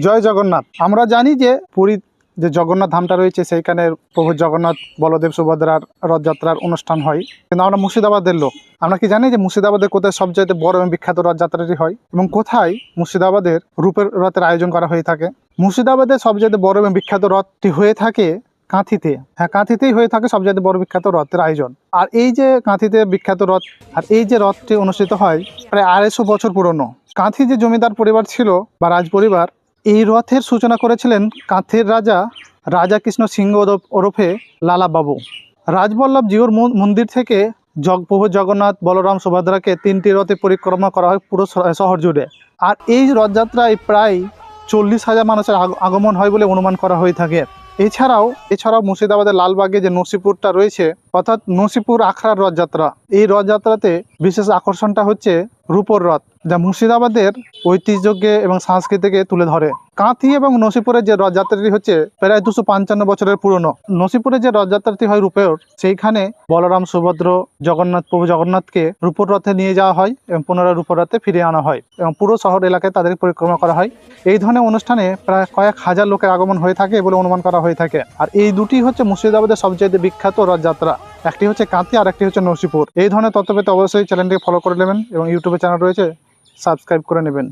জয় জগন্নাথ। আমরা জানি যে পুরী যে জগন্নাথ ধামটা রয়েছে সেইখানে প্রভু জগন্নাথ বলদেব সুভদ্রার রথযাত্রার অনুষ্ঠান হয়, কিন্তু আমরা মুর্শিদাবাদের লোক। আমরা কি জানি যে মুর্শিদাবাদের কোথায় সবচাইতে বড় এবং বিখ্যাত রথযাত্রাটি হয় এবং কোথায় মুর্শিদাবাদের রূপের রথের আয়োজন করা হয়ে থাকে? মুর্শিদাবাদের সবচাইতে বড় এবং বিখ্যাত রথটি হয়ে থাকে কাঁথিতে। হ্যাঁ, কাঁথিতেই হয়ে থাকে সবচাইতে বড় বিখ্যাত রথের আয়োজন। আর এই যে কাঁথিতে বিখ্যাত রথ, আর এই যে রথটি অনুষ্ঠিত হয় প্রায় 250 বছর পুরনো। কাঁথি যে জমিদার পরিবার ছিল বা রাজ পরিবার, এই রথের সূচনা করেছিলেন কাঁথির রাজা কৃষ্ণ সিংহ ওরফে লালা বাবু। রাজবল্লভ জিউর মন্দির থেকে প্রভু জগন্নাথ বলরাম সুভদ্রাকে 3টি রথে পরিক্রমা করা হয় পুরো শহর জুড়ে। আর এই রথযাত্রায় প্রায় 40,000 মানুষের আগমন হয় বলে অনুমান করা হয়ে থাকে। এছাড়াও মুর্শিদাবাদের লালবাগে যে নসিপুরটা রয়েছে, অর্থাৎ নসিপুর আখড়ার রথযাত্রা, এই রথযাত্রাতে বিশেষ আকর্ষণটা হচ্ছে রূপোর রথ, যা মুর্শিদাবাদের ঐতিহ্যকে এবং সংস্কৃতিকে তুলে ধরে। কাঁথি এবং নসিপুরের যে রথযাত্রাটি হচ্ছে প্রায় 255 বছরের পুরনো। নসিপুরের যে রথযাত্রাটি হয় রূপের, সেইখানে বলরাম সুভদ্র প্রভু জগন্নাথকে রূপোর রথে নিয়ে যাওয়া হয় এবং পুনরায় রূপোর রথে ফিরিয়ে আনা হয় এবং পুরো শহর এলাকায় তাদের পরিক্রমা করা হয়। এই ধরনের অনুষ্ঠানে প্রায় কয়েক হাজার লোকের আগমন হয়ে থাকে বলে অনুমান করা হয়ে থাকে। আর এই দুটি হচ্ছে মুর্শিদাবাদের সবচেয়ে বিখ্যাত রথযাত্রা, একটি হচ্ছে কাঁথি আর একটি হচ্ছে নসিপুর। এই ধরনের তথ্য পেতে অবশ্যই চ্যানেলটিকে ফলো করে নেবেন এবং ইউটিউবে চ্যানেল রয়েছে, সাবস্ক্রাইব করে নেবেন।